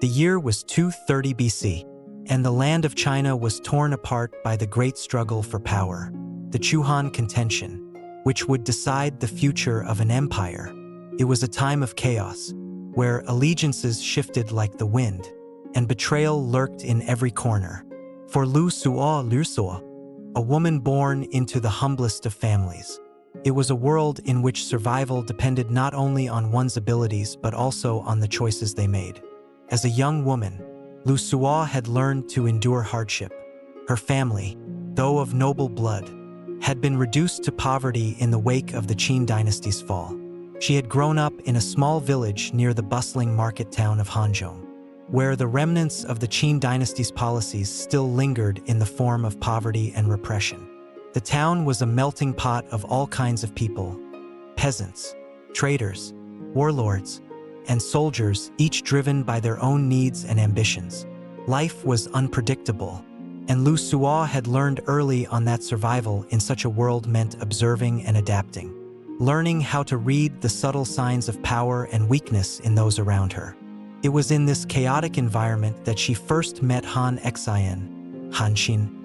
The year was 230 BC, and the land of China was torn apart by the great struggle for power, the Chu-Han contention, which would decide the future of an empire. It was a time of chaos, where allegiances shifted like the wind, and betrayal lurked in every corner. For Lü Suo, a woman born into the humblest of families, it was a world in which survival depended not only on one's abilities but also on the choices they made. As a young woman, Lü Suo had learned to endure hardship. Her family, though of noble blood, had been reduced to poverty in the wake of the Qin dynasty's fall. She had grown up in a small village near the bustling market town of Hanzhong, where the remnants of the Qin dynasty's policies still lingered in the form of poverty and repression. The town was a melting pot of all kinds of people: peasants, traders, warlords, and soldiers, each driven by their own needs and ambitions. Life was unpredictable, and Lü Suo had learned early on that survival in such a world meant observing and adapting, learning how to read the subtle signs of power and weakness in those around her. It was in this chaotic environment that she first met Han Xin.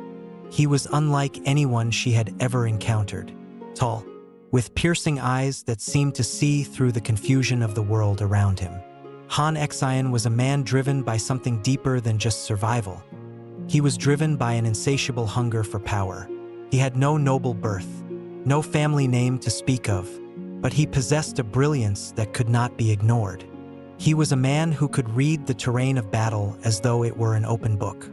He was unlike anyone she had ever encountered. Tall, with piercing eyes that seemed to see through the confusion of the world around him. Han Xin was a man driven by something deeper than just survival. He was driven by an insatiable hunger for power. He had no noble birth, no family name to speak of, but he possessed a brilliance that could not be ignored. He was a man who could read the terrain of battle as though it were an open book.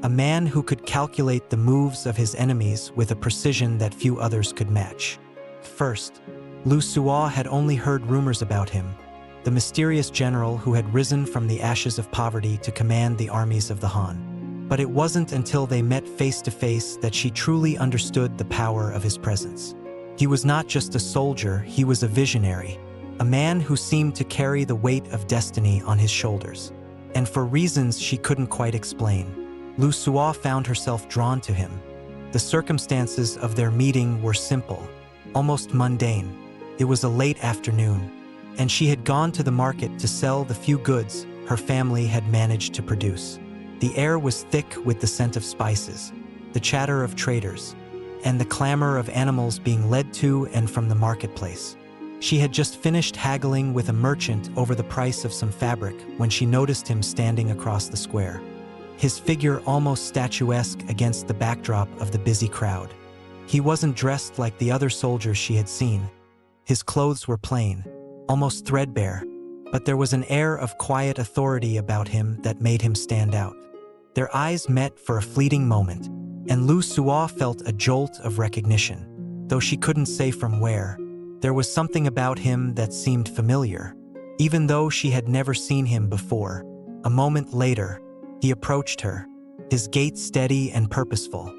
A man who could calculate the moves of his enemies with a precision that few others could match. First, Lü Suo had only heard rumors about him, the mysterious general who had risen from the ashes of poverty to command the armies of the Han. But it wasn't until they met face to face that she truly understood the power of his presence. He was not just a soldier, he was a visionary, a man who seemed to carry the weight of destiny on his shoulders. And for reasons she couldn't quite explain, Lü Suo found herself drawn to him. The circumstances of their meeting were simple, almost mundane. It was a late afternoon, and she had gone to the market to sell the few goods her family had managed to produce. The air was thick with the scent of spices, the chatter of traders, and the clamor of animals being led to and from the marketplace. She had just finished haggling with a merchant over the price of some fabric when she noticed him standing across the square, his figure almost statuesque against the backdrop of the busy crowd. He wasn't dressed like the other soldiers she had seen. His clothes were plain, almost threadbare, but there was an air of quiet authority about him that made him stand out. Their eyes met for a fleeting moment, and Lü Suo felt a jolt of recognition. Though she couldn't say from where, there was something about him that seemed familiar, even though she had never seen him before. A moment later, he approached her, his gait steady and purposeful.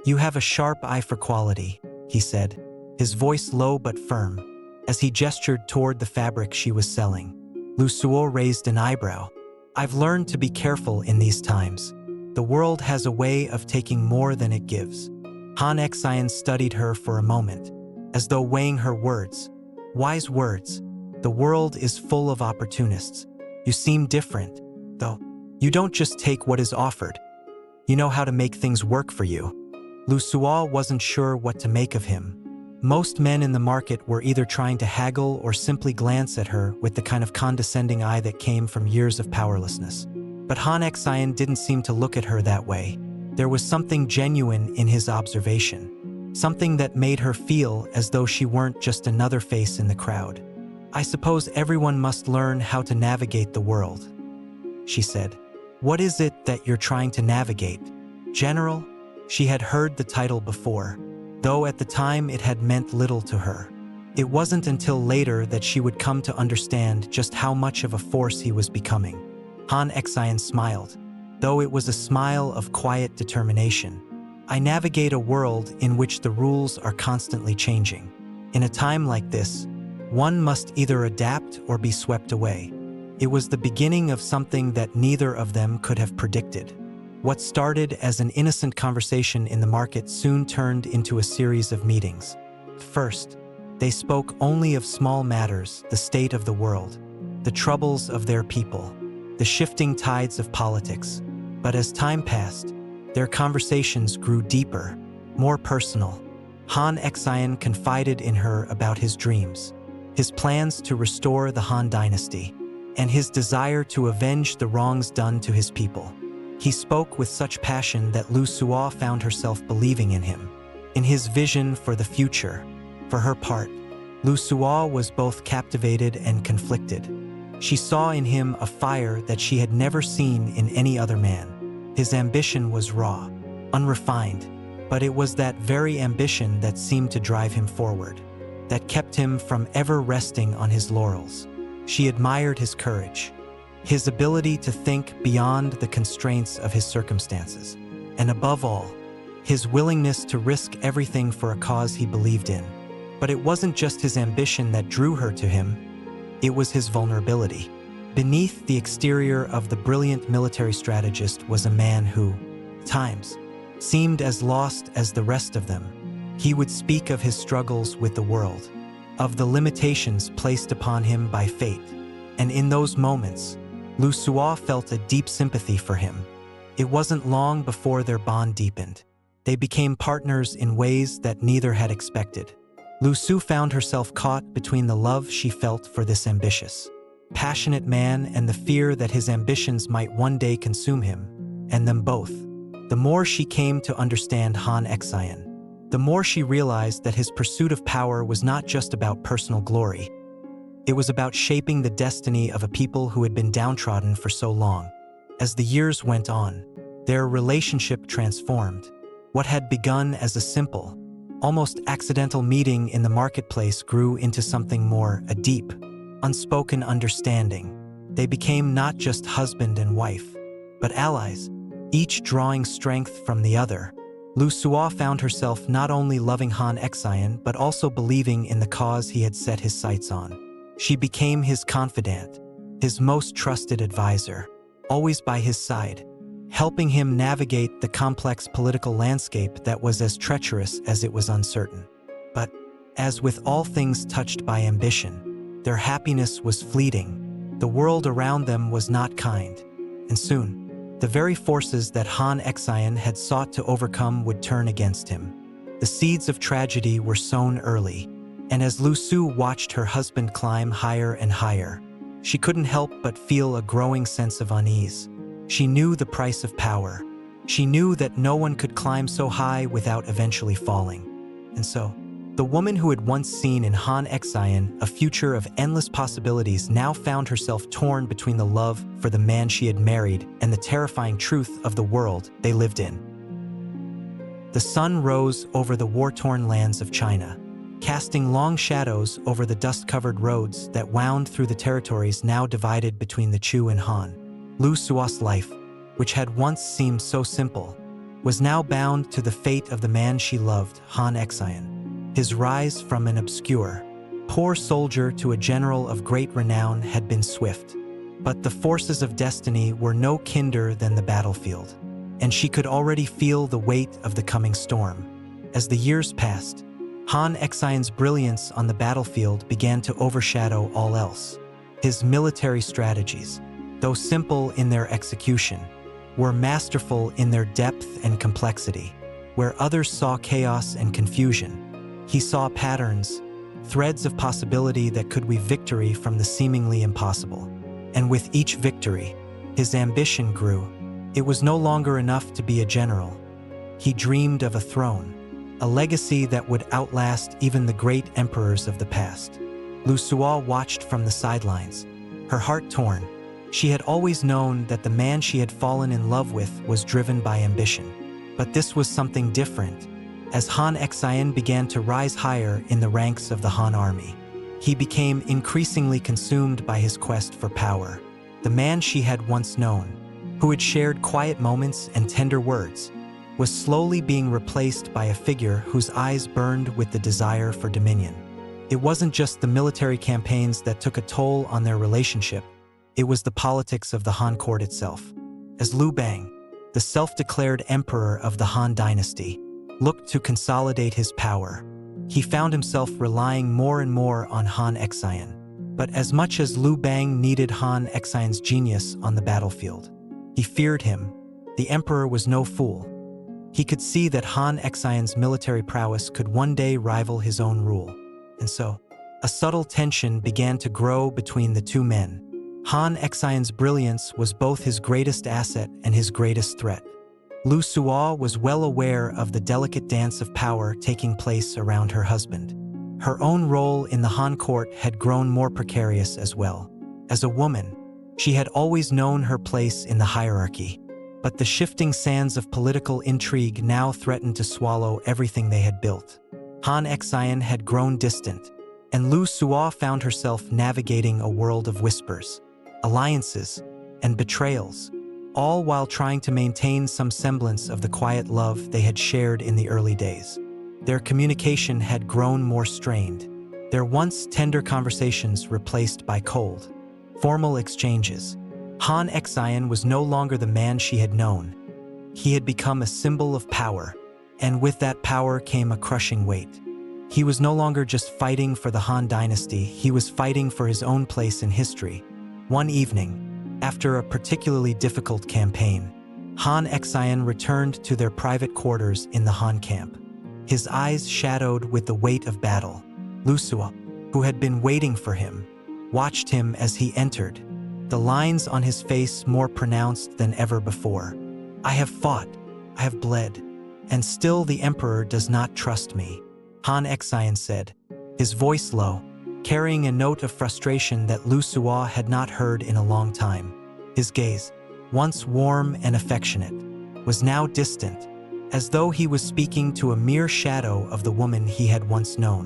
"You have a sharp eye for quality," he said, his voice low but firm, as he gestured toward the fabric she was selling. Lü Suo raised an eyebrow. "I've learned to be careful in these times. The world has a way of taking more than it gives." Han Xin studied her for a moment, as though weighing her words. "Wise words. The world is full of opportunists. You seem different, though. You don't just take what is offered. You know how to make things work for you." Lü Suo wasn't sure what to make of him. Most men in the market were either trying to haggle or simply glance at her with the kind of condescending eye that came from years of powerlessness. But Han Xin didn't seem to look at her that way. There was something genuine in his observation, something that made her feel as though she weren't just another face in the crowd. "I suppose everyone must learn how to navigate the world," she said. "What is it that you're trying to navigate, General?" She had heard the title before, though at the time it had meant little to her. It wasn't until later that she would come to understand just how much of a force he was becoming. Han Xin smiled, though it was a smile of quiet determination. "I navigate a world in which the rules are constantly changing. In a time like this, one must either adapt or be swept away." It was the beginning of something that neither of them could have predicted. What started as an innocent conversation in the market soon turned into a series of meetings. First, they spoke only of small matters, the state of the world, the troubles of their people. the shifting tides of politics. But as time passed, their conversations grew deeper, more personal. Han Xin confided in her about his dreams, his plans to restore the Han Dynasty, and his desire to avenge the wrongs done to his people. He spoke with such passion that Lü Suo found herself believing in him, in his vision for the future. For her part, Lü Suo was both captivated and conflicted. She saw in him a fire that she had never seen in any other man. His ambition was raw, unrefined, but it was that very ambition that seemed to drive him forward, that kept him from ever resting on his laurels. She admired his courage, his ability to think beyond the constraints of his circumstances, and above all, his willingness to risk everything for a cause he believed in. But it wasn't just his ambition that drew her to him, it was his vulnerability. Beneath the exterior of the brilliant military strategist was a man who, at times, seemed as lost as the rest of them. He would speak of his struggles with the world, of the limitations placed upon him by fate, and in those moments, Lü Suo felt a deep sympathy for him. It wasn't long before their bond deepened. They became partners in ways that neither had expected. Lü Suo found herself caught between the love she felt for this ambitious, passionate man and the fear that his ambitions might one day consume him, and them both. The more she came to understand Han Xin, the more she realized that his pursuit of power was not just about personal glory. It was about shaping the destiny of a people who had been downtrodden for so long. As the years went on, their relationship transformed. What had begun as a simple, almost accidental meeting in the marketplace grew into something more, a deep, unspoken understanding. They became not just husband and wife, but allies, each drawing strength from the other. Lü Suo found herself not only loving Han Xin but also believing in the cause he had set his sights on. She became his confidant, his most trusted advisor, always by his side, helping him navigate the complex political landscape that was as treacherous as it was uncertain. But, as with all things touched by ambition, their happiness was fleeting. The world around them was not kind, and soon, the very forces that Han Xin had sought to overcome would turn against him. The seeds of tragedy were sown early, and as Lü Suo watched her husband climb higher and higher, she couldn't help but feel a growing sense of unease. She knew the price of power. She knew that no one could climb so high without eventually falling. And so, the woman who had once seen in Han Xin a future of endless possibilities now found herself torn between the love for the man she had married and the terrifying truth of the world they lived in. The sun rose over the war-torn lands of China, casting long shadows over the dust-covered roads that wound through the territories now divided between the Chu and Han. Lü Suo's life, which had once seemed so simple, was now bound to the fate of the man she loved, Han Xin. His rise from an obscure, poor soldier to a general of great renown had been swift. But the forces of destiny were no kinder than the battlefield, and she could already feel the weight of the coming storm. As the years passed, Han Xion's brilliance on the battlefield began to overshadow all else. His military strategies, though simple in their execution, were masterful in their depth and complexity. Where others saw chaos and confusion, he saw patterns, threads of possibility that could weave victory from the seemingly impossible. And with each victory, his ambition grew. It was no longer enough to be a general. He dreamed of a throne, a legacy that would outlast even the great emperors of the past. Lü Suo watched from the sidelines, her heart torn. She had always known that the man she had fallen in love with was driven by ambition. But this was something different. As Han Xin began to rise higher in the ranks of the Han army, he became increasingly consumed by his quest for power. The man she had once known, who had shared quiet moments and tender words, was slowly being replaced by a figure whose eyes burned with the desire for dominion. It wasn't just the military campaigns that took a toll on their relationship, it was the politics of the Han court itself. As Liu Bang, the self-declared emperor of the Han Dynasty, looked to consolidate his power, he found himself relying more and more on Han Xin. But as much as Liu Bang needed Han Xin's genius on the battlefield, he feared him. The emperor was no fool. He could see that Han Xin's military prowess could one day rival his own rule. And so, a subtle tension began to grow between the two men. Han Xin's brilliance was both his greatest asset and his greatest threat. Lü Suo was well aware of the delicate dance of power taking place around her husband. Her own role in the Han court had grown more precarious as well. As a woman, she had always known her place in the hierarchy, but the shifting sands of political intrigue now threatened to swallow everything they had built. Han Xin had grown distant, and Lü Suo found herself navigating a world of whispers, alliances, and betrayals, all while trying to maintain some semblance of the quiet love they had shared in the early days. Their communication had grown more strained, their once tender conversations replaced by cold, formal exchanges. Han Xin was no longer the man she had known. He had become a symbol of power, and with that power came a crushing weight. He was no longer just fighting for the Han Dynasty, he was fighting for his own place in history. One evening, after a particularly difficult campaign, Han Xin returned to their private quarters in the Han camp. His eyes shadowed with the weight of battle. Lü Suo, who had been waiting for him, watched him as he entered, the lines on his face more pronounced than ever before. "I have fought, I have bled, and still the emperor does not trust me," Han Xin said, his voice low, carrying a note of frustration that Lü Suo had not heard in a long time. His gaze, once warm and affectionate, was now distant, as though he was speaking to a mere shadow of the woman he had once known.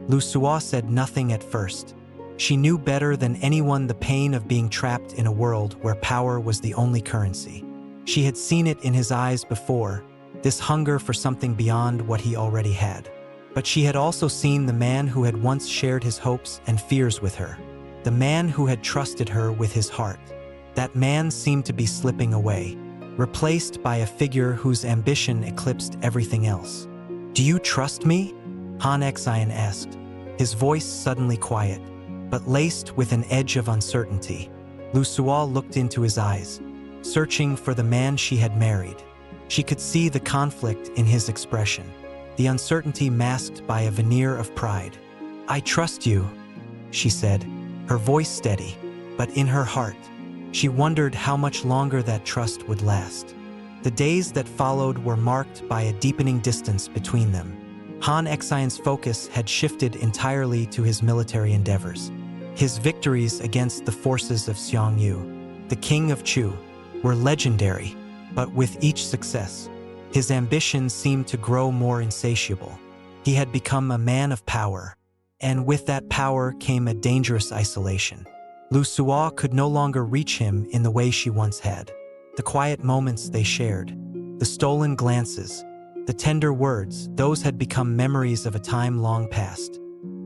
Lü Suo said nothing at first. She knew better than anyone the pain of being trapped in a world where power was the only currency. She had seen it in his eyes before, this hunger for something beyond what he already had. But she had also seen the man who had once shared his hopes and fears with her, the man who had trusted her with his heart. That man seemed to be slipping away, replaced by a figure whose ambition eclipsed everything else. "Do you trust me?" Han Xin asked, his voice suddenly quiet, but laced with an edge of uncertainty. Lü Suo looked into his eyes, searching for the man she had married. She could see the conflict in his expression, the uncertainty masked by a veneer of pride. "I trust you," she said, her voice steady, but in her heart, she wondered how much longer that trust would last. The days that followed were marked by a deepening distance between them. Han Xin's focus had shifted entirely to his military endeavors. His victories against the forces of Xiong Yu, the king of Chu, were legendary, but with each success, his ambition seemed to grow more insatiable. He had become a man of power, and with that power came a dangerous isolation. Lü Suo could no longer reach him in the way she once had. The quiet moments they shared, the stolen glances, the tender words, those had become memories of a time long past.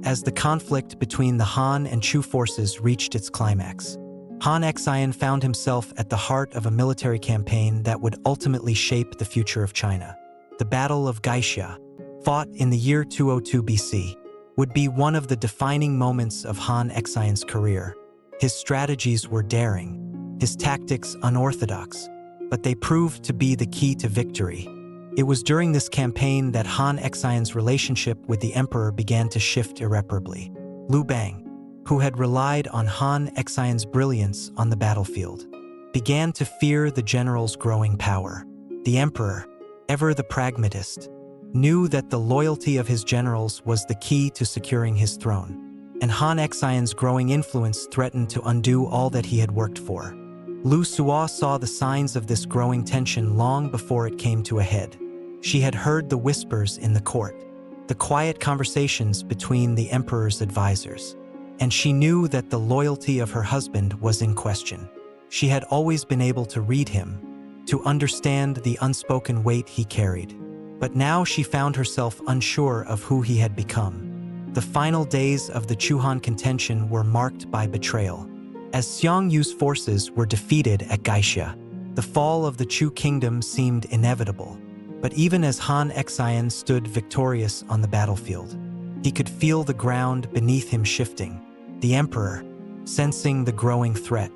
As the conflict between the Han and Chu forces reached its climax, Han Xin found himself at the heart of a military campaign that would ultimately shape the future of China. The Battle of Gaixia, fought in the year 202 BC, would be one of the defining moments of Han Xin's career. His strategies were daring, his tactics unorthodox, but they proved to be the key to victory. It was during this campaign that Han Xin's relationship with the emperor began to shift irreparably. Liu Bang, who had relied on Han Xin's brilliance on the battlefield, began to fear the general's growing power. The emperor, ever the pragmatist, knew that the loyalty of his generals was the key to securing his throne, and Han Xin's growing influence threatened to undo all that he had worked for. Lü Suo saw the signs of this growing tension long before it came to a head. She had heard the whispers in the court, the quiet conversations between the emperor's advisors, and she knew that the loyalty of her husband was in question. She had always been able to read him, to understand the unspoken weight he carried, but now she found herself unsure of who he had become. The final days of the Chu-Han contention were marked by betrayal. As Xiong Yu's forces were defeated at Gaixia, the fall of the Chu kingdom seemed inevitable. But even as Han Xin stood victorious on the battlefield, he could feel the ground beneath him shifting. The emperor, sensing the growing threat,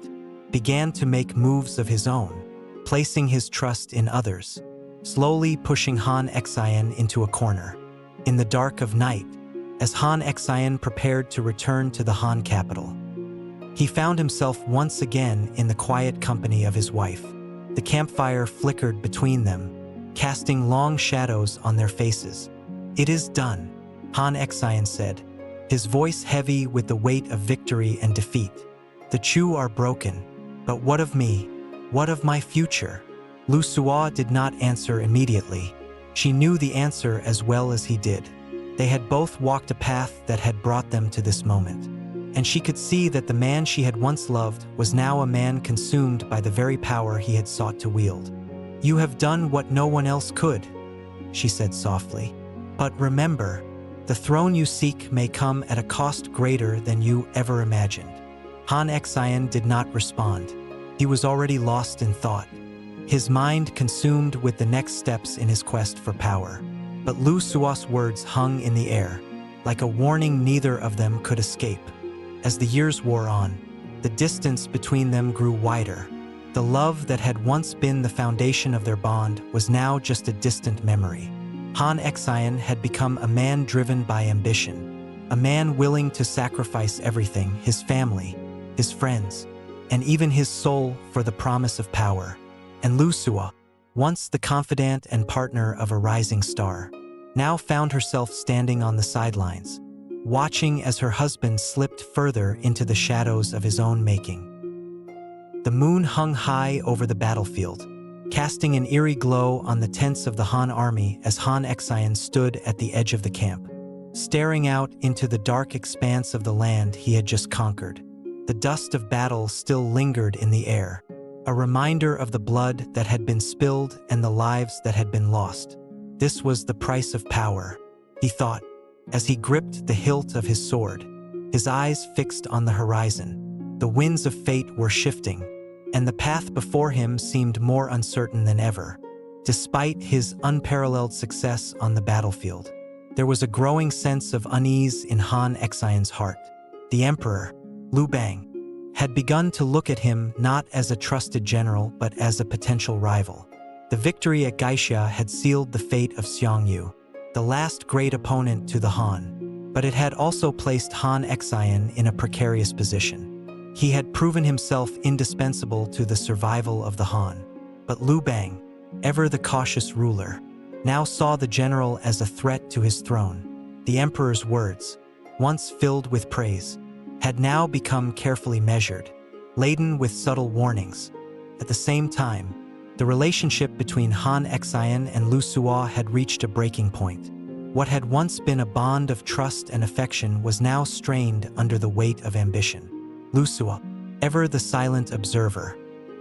began to make moves of his own, placing his trust in others, slowly pushing Han Xin into a corner. In the dark of night, as Han Xin prepared to return to the Han capital, he found himself once again in the quiet company of his wife. The campfire flickered between them, casting long shadows on their faces. "It is done," Han Xin said, his voice heavy with the weight of victory and defeat. "The Chu are broken, but what of me? What of my future?" Lü Suo did not answer immediately. She knew the answer as well as he did. They had both walked a path that had brought them to this moment, and she could see that the man she had once loved was now a man consumed by the very power he had sought to wield. "You have done what no one else could," she said softly. "But remember, the throne you seek may come at a cost greater than you ever imagined." Han Xin did not respond. He was already lost in thought, his mind consumed with the next steps in his quest for power. But Lü Suo's words hung in the air, like a warning neither of them could escape. As the years wore on, the distance between them grew wider. The love that had once been the foundation of their bond was now just a distant memory. Han Xin had become a man driven by ambition, a man willing to sacrifice everything, his family, his friends, and even his soul for the promise of power. And Lü Suo, once the confidant and partner of a rising star, now found herself standing on the sidelines, watching as her husband slipped further into the shadows of his own making. The moon hung high over the battlefield, casting an eerie glow on the tents of the Han army as Han Xin stood at the edge of the camp, staring out into the dark expanse of the land he had just conquered. The dust of battle still lingered in the air, a reminder of the blood that had been spilled and the lives that had been lost. This was the price of power, he thought, as he gripped the hilt of his sword, his eyes fixed on the horizon. The winds of fate were shifting, and the path before him seemed more uncertain than ever. Despite his unparalleled success on the battlefield, there was a growing sense of unease in Han Xion's heart. The emperor, Liu Bang, had begun to look at him not as a trusted general but as a potential rival. The victory at Gaixia had sealed the fate of Xiongyu, the last great opponent to the Han, but it had also placed Han Xion in a precarious position. He had proven himself indispensable to the survival of the Han, but Liu Bang, ever the cautious ruler, now saw the general as a threat to his throne. The emperor's words, once filled with praise, had now become carefully measured, laden with subtle warnings. At the same time, the relationship between Han Xion and Lü Suo had reached a breaking point. What had once been a bond of trust and affection was now strained under the weight of ambition. Lü Suo, ever the silent observer,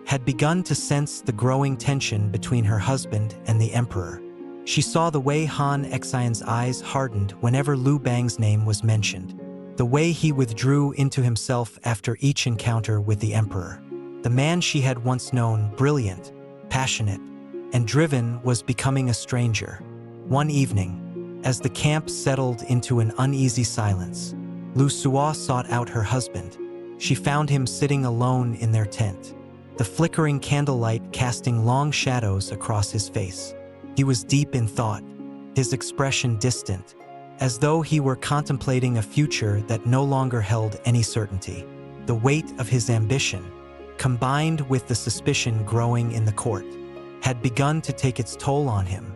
had begun to sense the growing tension between her husband and the emperor. She saw the way Han Xion's eyes hardened whenever Liu Bang's name was mentioned, the way he withdrew into himself after each encounter with the emperor. The man she had once known, brilliant, passionate, and driven, was becoming a stranger. One evening, as the camp settled into an uneasy silence, Lü Suo sought out her husband. She found him sitting alone in their tent, the flickering candlelight casting long shadows across his face. He was deep in thought, his expression distant, as though he were contemplating a future that no longer held any certainty. The weight of his ambition, combined with the suspicion growing in the court, had begun to take its toll on him.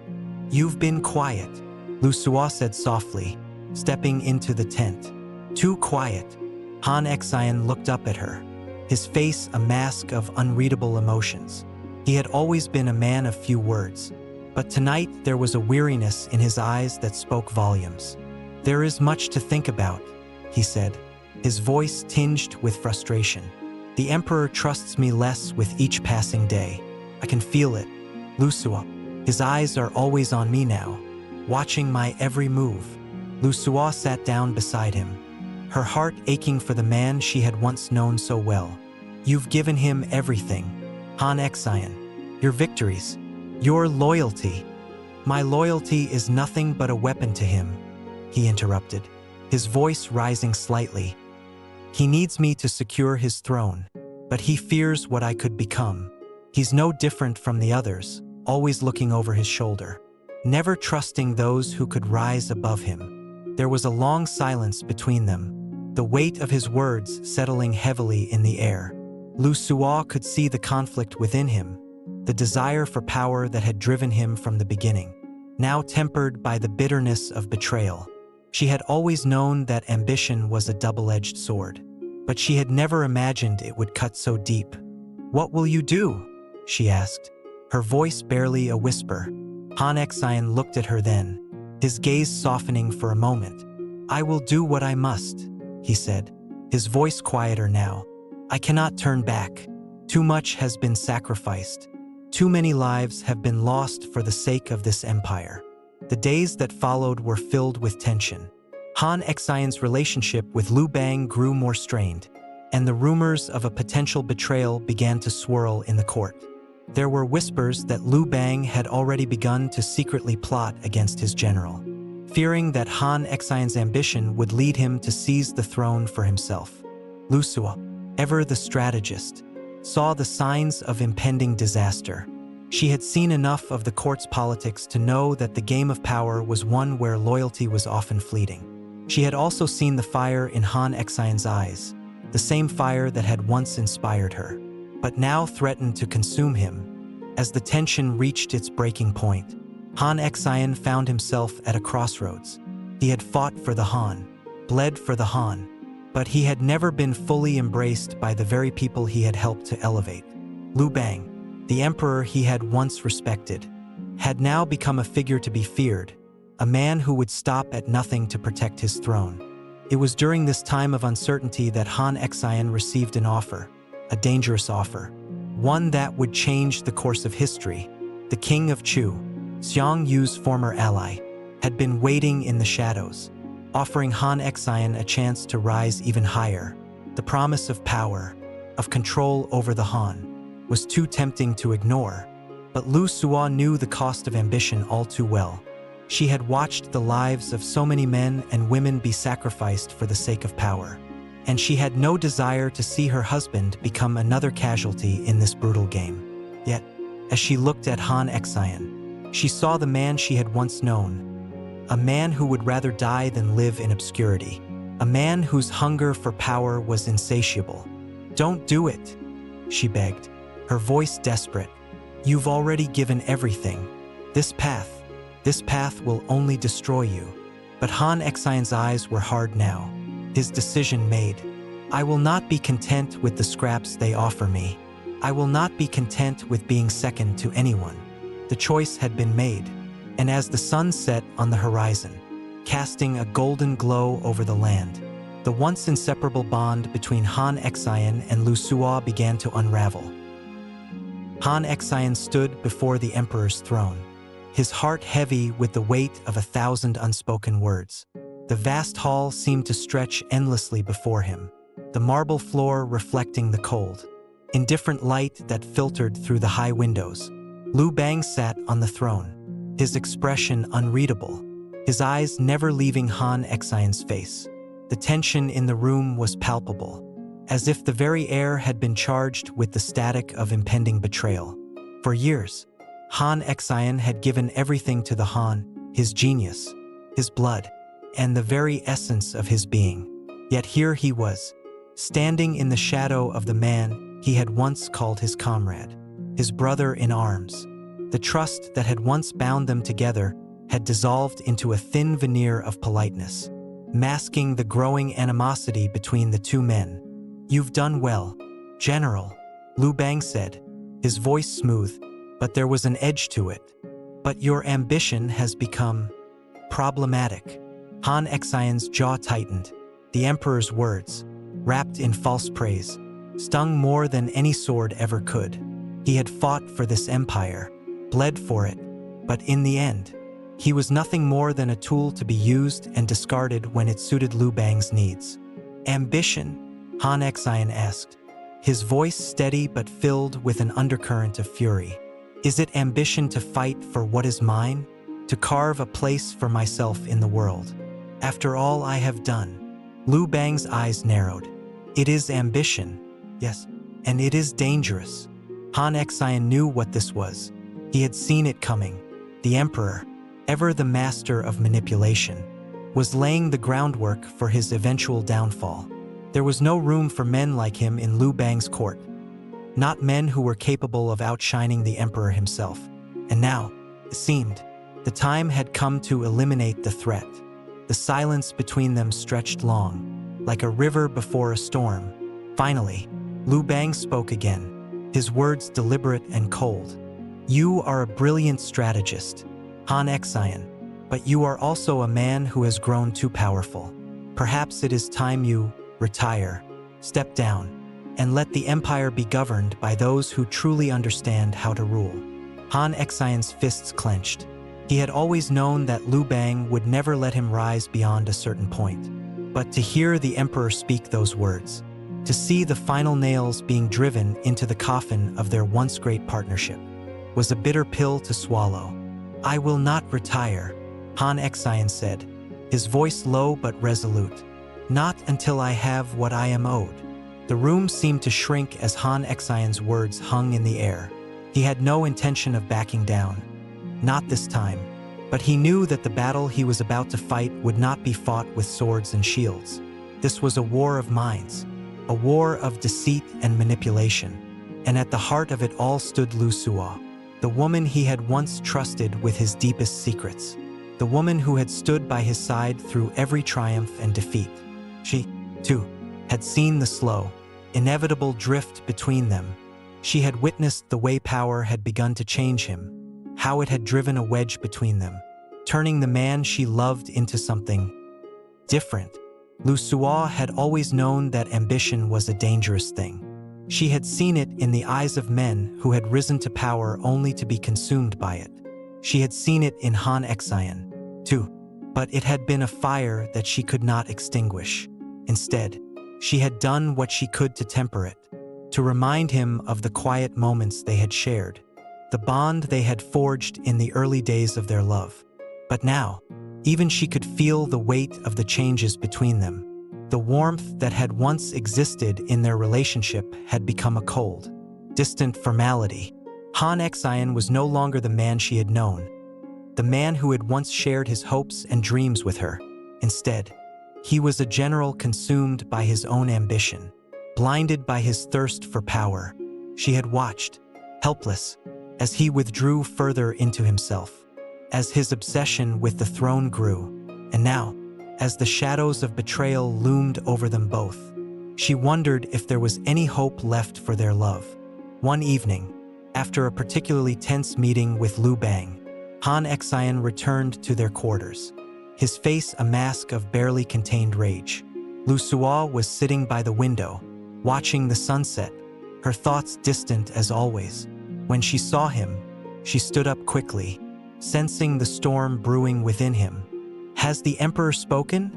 "You've been quiet," Lü Suo said softly, stepping into the tent. "Too quiet." Han Xion looked up at her, his face a mask of unreadable emotions. He had always been a man of few words, but tonight there was a weariness in his eyes that spoke volumes. "There is much to think about," he said, his voice tinged with frustration. "The emperor trusts me less with each passing day. I can feel it. Lü Suo, his eyes are always on me now, watching my every move." Lü Suo sat down beside him, her heart aching for the man she had once known so well. "You've given him everything, Han Xion. Your victories, your loyalty." "My loyalty is nothing but a weapon to him," he interrupted, his voice rising slightly. He needs me to secure his throne, but he fears what I could become. He's no different from the others, always looking over his shoulder, never trusting those who could rise above him. There was a long silence between them, the weight of his words settling heavily in the air. Lü Suo could see the conflict within him, the desire for power that had driven him from the beginning, now tempered by the bitterness of betrayal. She had always known that ambition was a double-edged sword, but she had never imagined it would cut so deep. "What will you do?" she asked, her voice barely a whisper. Han Xin looked at her then, his gaze softening for a moment. "I will do what I must," he said, his voice quieter now. "I cannot turn back. Too much has been sacrificed. Too many lives have been lost for the sake of this empire." The days that followed were filled with tension. Han Xin's relationship with Liu Bang grew more strained, and the rumors of a potential betrayal began to swirl in the court. There were whispers that Liu Bang had already begun to secretly plot against his general, fearing that Han Xin's ambition would lead him to seize the throne for himself. Lü Suo, ever the strategist, saw the signs of impending disaster. She had seen enough of the court's politics to know that the game of power was one where loyalty was often fleeting. She had also seen the fire in Han Xin's eyes, the same fire that had once inspired her, but now threatened to consume him. As the tension reached its breaking point, Han Xin found himself at a crossroads. He had fought for the Han, bled for the Han, but he had never been fully embraced by the very people he had helped to elevate. Liu Bang, the emperor he had once respected, had now become a figure to be feared, a man who would stop at nothing to protect his throne. It was during this time of uncertainty that Han Xin received an offer, a dangerous offer, one that would change the course of history. The king of Chu, Xiang Yu's former ally, had been waiting in the shadows, offering Han Xin a chance to rise even higher. The promise of power, of control over the Han, was too tempting to ignore, but Lü Suo knew the cost of ambition all too well. She had watched the lives of so many men and women be sacrificed for the sake of power, and she had no desire to see her husband become another casualty in this brutal game. Yet, as she looked at Han Xin, she saw the man she had once known, a man who would rather die than live in obscurity, a man whose hunger for power was insatiable. "Don't do it," she begged, her voice desperate. "You've already given everything. This path will only destroy you." But Han Xin's eyes were hard now, his decision made. "I will not be content with the scraps they offer me. I will not be content with being second to anyone." The choice had been made, and as the sun set on the horizon, casting a golden glow over the land, the once inseparable bond between Han Xin and Lü Suo began to unravel. Han Xin stood before the emperor's throne, his heart heavy with the weight of 1,000 unspoken words. The vast hall seemed to stretch endlessly before him, the marble floor reflecting the cold, indifferent light that filtered through the high windows. Liu Bang sat on the throne, his expression unreadable, his eyes never leaving Han Xin's face. The tension in the room was palpable, as if the very air had been charged with the static of impending betrayal. For years, Han Xin had given everything to the Han, his genius, his blood, and the very essence of his being. Yet here he was, standing in the shadow of the man he had once called his comrade, his brother in arms. The trust that had once bound them together had dissolved into a thin veneer of politeness, masking the growing animosity between the two men. "You've done well, General," Liu Bang said, his voice smooth, but there was an edge to it. "But your ambition has become problematic." Han Xin's jaw tightened. The emperor's words, wrapped in false praise, stung more than any sword ever could. He had fought for this empire, bled for it, but in the end, he was nothing more than a tool to be used and discarded when it suited Liu Bang's needs. "Ambition?" Han Xin asked, his voice steady but filled with an undercurrent of fury. "Is it ambition to fight for what is mine? To carve a place for myself in the world? After all I have done?" Liu Bang's eyes narrowed. It is ambition, yes, and it is dangerous. Han Xin knew what this was. He had seen it coming. The emperor, ever the master of manipulation, was laying the groundwork for his eventual downfall. There was no room for men like him in Liu Bang's court, not men who were capable of outshining the emperor himself. And now, it seemed, the time had come to eliminate the threat. The silence between them stretched long, like a river before a storm. Finally, Liu Bang spoke again, his words deliberate and cold. "You are a brilliant strategist, Han Xin, but you are also a man who has grown too powerful. Perhaps it is time you retire, step down, and let the empire be governed by those who truly understand how to rule." Han Xion's fists clenched. He had always known that Liu Bang would never let him rise beyond a certain point. But to hear the emperor speak those words, to see the final nails being driven into the coffin of their once great partnership, was a bitter pill to swallow. "I will not retire," Han Xin said, his voice low but resolute. "Not until I have what I am owed." The room seemed to shrink as Han Xion's words hung in the air. He had no intention of backing down. Not this time. But he knew that the battle he was about to fight would not be fought with swords and shields. This was a war of minds, a war of deceit and manipulation. And at the heart of it all stood Lü Suo, the woman he had once trusted with his deepest secrets, the woman who had stood by his side through every triumph and defeat. She, too, had seen the slow, inevitable drift between them. She had witnessed the way power had begun to change him, how it had driven a wedge between them, turning the man she loved into something different. Lü Suo had always known that ambition was a dangerous thing. She had seen it in the eyes of men who had risen to power only to be consumed by it. She had seen it in Han Xin, too, but it had been a fire that she could not extinguish. Instead, she had done what she could to temper it, to remind him of the quiet moments they had shared, the bond they had forged in the early days of their love. But now, even she could feel the weight of the changes between them. The warmth that had once existed in their relationship had become a cold, distant formality. Han Xin was no longer the man she had known, the man who had once shared his hopes and dreams with her. Instead, he was a general consumed by his own ambition, blinded by his thirst for power. She had watched, helpless, as he withdrew further into himself, as his obsession with the throne grew, and now, as the shadows of betrayal loomed over them both, she wondered if there was any hope left for their love. One evening, after a particularly tense meeting with Liu Bang, Han Xin returned to their quarters, his face a mask of barely contained rage. Lü Suo was sitting by the window, watching the sunset, her thoughts distant as always. When she saw him, she stood up quickly, sensing the storm brewing within him. "Has the emperor spoken?"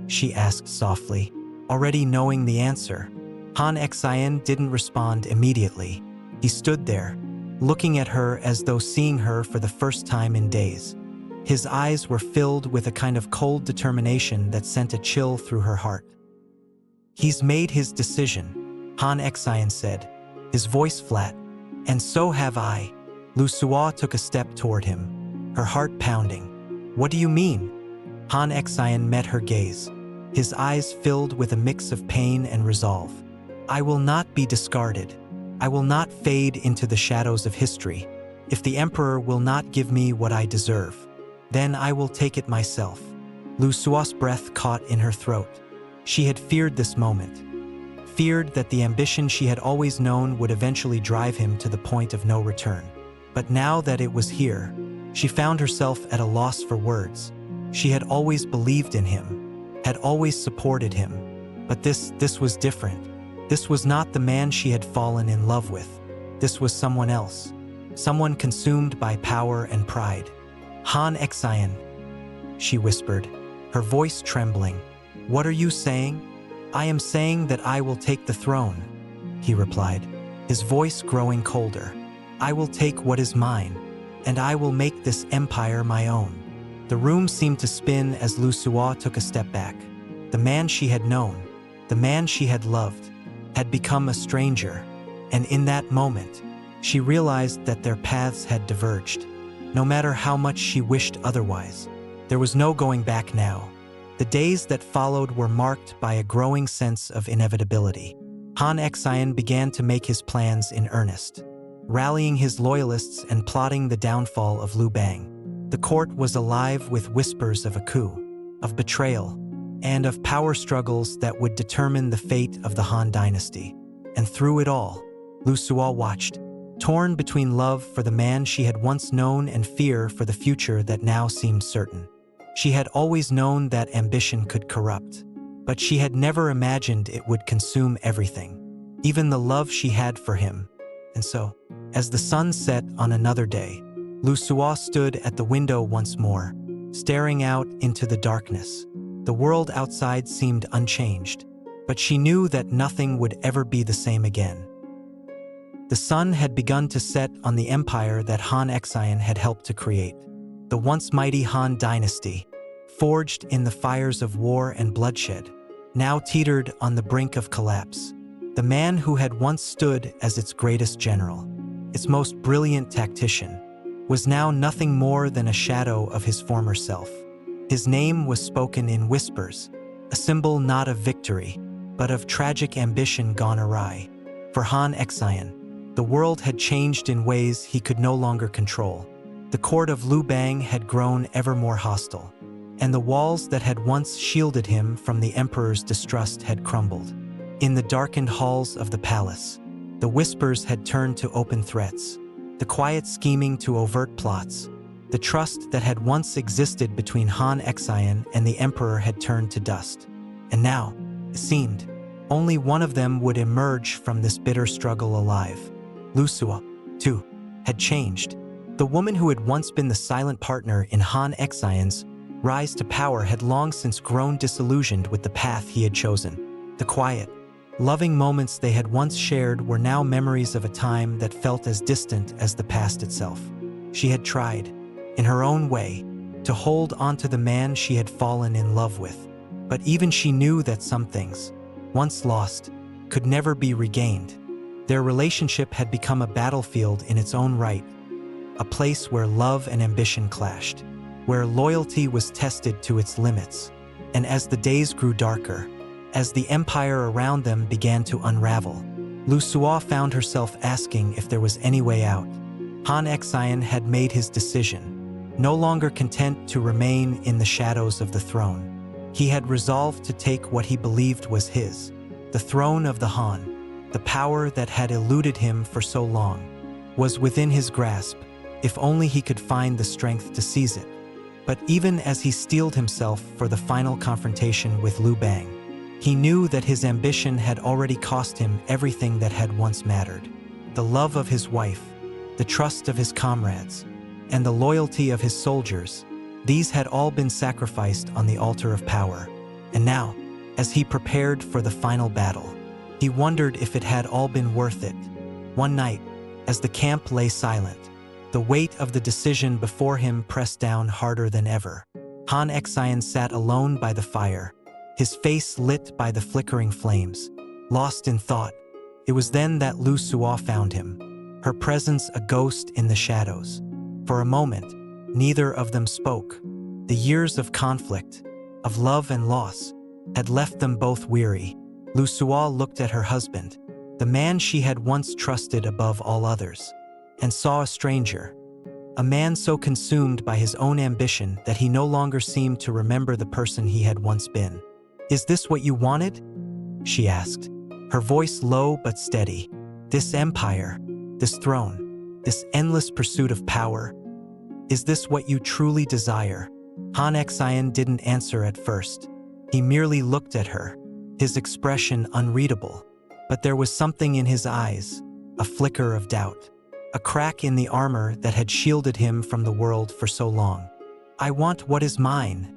she asked softly, already knowing the answer. Han Xin didn't respond immediately. He stood there, looking at her as though seeing her for the first time in days. His eyes were filled with a kind of cold determination that sent a chill through her heart. "He's made his decision," Han Xin said, his voice flat. "And so have I." Lü Suo took a step toward him, her heart pounding. "What do you mean?" Han Xin met her gaze, his eyes filled with a mix of pain and resolve. "I will not be discarded. I will not fade into the shadows of history. If the emperor will not give me what I deserve, then I will take it myself." Lü Suo's breath caught in her throat. She had feared this moment, feared that the ambition she had always known would eventually drive him to the point of no return. But now that it was here, she found herself at a loss for words. She had always believed in him, had always supported him. But this was different. This was not the man she had fallen in love with. This was someone else, someone consumed by power and pride. "Han Xin," she whispered, her voice trembling. "What are you saying?" "I am saying that I will take the throne," he replied, his voice growing colder. "I will take what is mine, and I will make this empire my own." The room seemed to spin as Lü Suo took a step back. The man she had known, The man she had loved had become a stranger, and in that moment, she realized that their paths had diverged. No matter how much she wished otherwise, there was no going back now. The days that followed were marked by a growing sense of inevitability. Han Xin began to make his plans in earnest, rallying his loyalists and plotting the downfall of Liu Bang. The court was alive with whispers of a coup, of betrayal, and of power struggles that would determine the fate of the Han Dynasty. And through it all, Lü Suo watched, torn between love for the man she had once known and fear for the future that now seemed certain. She had always known that ambition could corrupt, but she had never imagined it would consume everything, even the love she had for him. And so, as the sun set on another day, Lü Suo stood at the window once more, staring out into the darkness. The world outside seemed unchanged, but she knew that nothing would ever be the same again. The sun had begun to set on the empire that Han Xin had helped to create. The once mighty Han Dynasty, forged in the fires of war and bloodshed, now teetered on the brink of collapse. The man who had once stood as its greatest general, its most brilliant tactician, was now nothing more than a shadow of his former self. His name was spoken in whispers, a symbol not of victory, but of tragic ambition gone awry. For Han Xin, the world had changed in ways he could no longer control. The court of Liu Bang had grown ever more hostile, and the walls that had once shielded him from the emperor's distrust had crumbled. In the darkened halls of the palace, the whispers had turned to open threats, the quiet scheming to overt plots. The trust that had once existed between Han Xin and the emperor had turned to dust. And now, it seemed, only one of them would emerge from this bitter struggle alive. Lü Suo, too, had changed. The woman who had once been the silent partner in Han Xion's rise to power had long since grown disillusioned with the path he had chosen. The quiet, loving moments they had once shared were now memories of a time that felt as distant as the past itself. She had tried, in her own way, to hold onto the man she had fallen in love with, but even she knew that some things, once lost, could never be regained. Their relationship had become a battlefield in its own right, a place where love and ambition clashed, where loyalty was tested to its limits. And as the days grew darker, as the empire around them began to unravel, Lü Suo found herself asking if there was any way out. Han Xin had made his decision, no longer content to remain in the shadows of the throne. He had resolved to take what he believed was his, the throne of the Han. The power that had eluded him for so long was within his grasp, if only he could find the strength to seize it. But even as he steeled himself for the final confrontation with Liu Bang, he knew that his ambition had already cost him everything that had once mattered. The love of his wife, the trust of his comrades, and the loyalty of his soldiers, these had all been sacrificed on the altar of power. And now, as he prepared for the final battle, he wondered if it had all been worth it. One night, as the camp lay silent, the weight of the decision before him pressed down harder than ever. Han Xin sat alone by the fire, his face lit by the flickering flames, lost in thought. It was then that Lü Suo found him, her presence a ghost in the shadows. For a moment, neither of them spoke. The years of conflict, of love and loss, had left them both weary. Lü Suo looked at her husband, the man she had once trusted above all others, and saw a stranger, a man so consumed by his own ambition that he no longer seemed to remember the person he had once been. "Is this what you wanted?" she asked, her voice low but steady. "This empire, this throne, this endless pursuit of power, is this what you truly desire?" Han Xin didn't answer at first. He merely looked at her, his expression unreadable. But there was something in his eyes, a flicker of doubt, a crack in the armor that had shielded him from the world for so long. "I want what is mine,"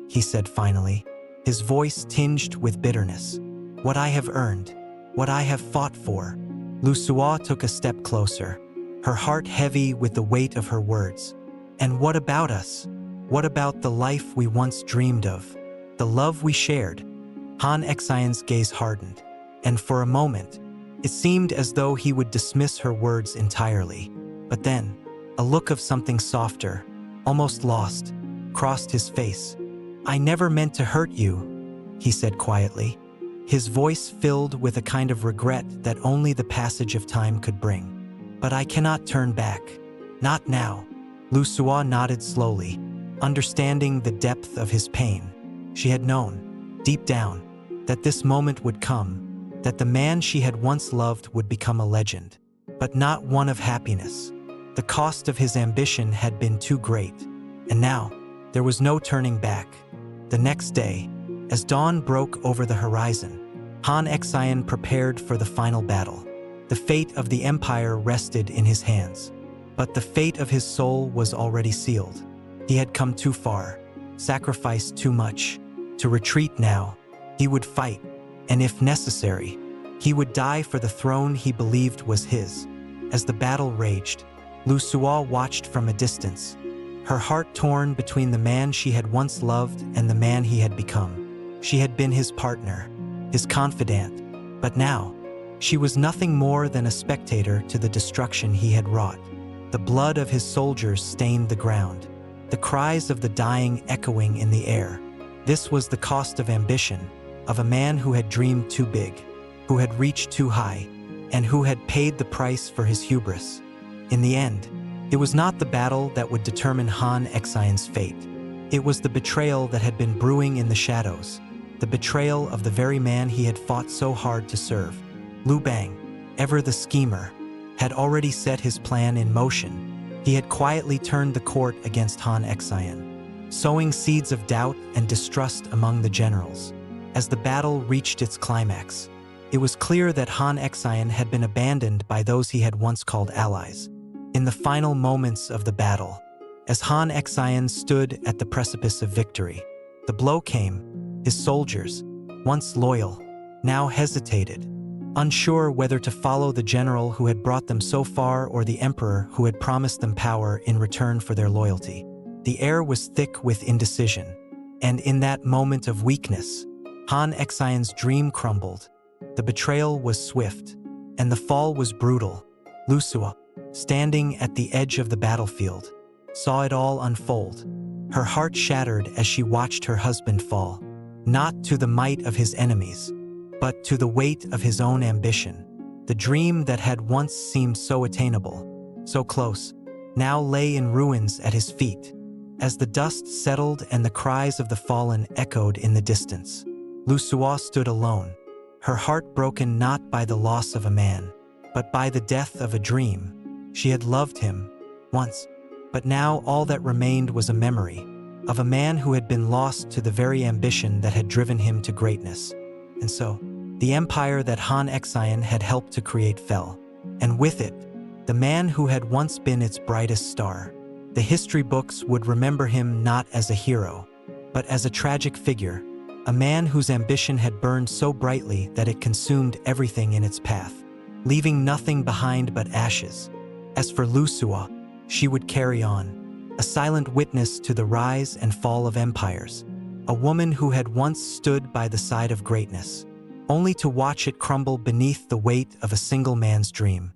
he said finally, his voice tinged with bitterness. "What I have earned, what I have fought for." Lü Suo took a step closer, her heart heavy with the weight of her words. "And what about us? What about the life we once dreamed of? The love we shared? Han Xian's gaze hardened, and for a moment, it seemed as though he would dismiss her words entirely. But then, a look of something softer, almost lost, crossed his face. "I never meant to hurt you," he said quietly, his voice filled with a kind of regret that only the passage of time could bring. "But I cannot turn back. Not now." Lü Suo nodded slowly, understanding the depth of his pain. She had known, deep down, that this moment would come, that the man she had once loved would become a legend, but not one of happiness. The cost of his ambition had been too great, and now there was no turning back. The next day, as dawn broke over the horizon, Han Xin prepared for the final battle. The fate of the empire rested in his hands, but the fate of his soul was already sealed. He had come too far, sacrificed too much. To retreat now, he would fight, and if necessary, he would die for the throne he believed was his. As the battle raged, Lü Suo watched from a distance, her heart torn between the man she had once loved and the man he had become. She had been his partner, his confidant, but now, she was nothing more than a spectator to the destruction he had wrought. The blood of his soldiers stained the ground, the cries of the dying echoing in the air. This was the cost of ambition, of a man who had dreamed too big, who had reached too high, and who had paid the price for his hubris. In the end, it was not the battle that would determine Han Xian's fate. It was the betrayal that had been brewing in the shadows, the betrayal of the very man he had fought so hard to serve. Lu Bang, ever the schemer, had already set his plan in motion. He had quietly turned the court against Han Xin, sowing seeds of doubt and distrust among the generals. As the battle reached its climax, it was clear that Han Xin had been abandoned by those he had once called allies. In the final moments of the battle, as Han Xin stood at the precipice of victory, the blow came. His soldiers, once loyal, now hesitated, unsure whether to follow the general who had brought them so far or the emperor who had promised them power in return for their loyalty. The air was thick with indecision, and in that moment of weakness, Han Xian's dream crumbled. The betrayal was swift, and the fall was brutal. Lü Suo, standing at the edge of the battlefield, saw it all unfold. Her heart shattered as she watched her husband fall, not to the might of his enemies, but to the weight of his own ambition. The dream that had once seemed so attainable, so close, now lay in ruins at his feet. As the dust settled and the cries of the fallen echoed in the distance, Lü Suo stood alone, her heart broken not by the loss of a man, but by the death of a dream. She had loved him, once, but now all that remained was a memory of a man who had been lost to the very ambition that had driven him to greatness. And so, the empire that Han Xin had helped to create fell, and with it, the man who had once been its brightest star. The history books would remember him not as a hero, but as a tragic figure, a man whose ambition had burned so brightly that it consumed everything in its path, leaving nothing behind but ashes. As for Lü Suo, she would carry on, a silent witness to the rise and fall of empires, a woman who had once stood by the side of greatness, only to watch it crumble beneath the weight of a single man's dream.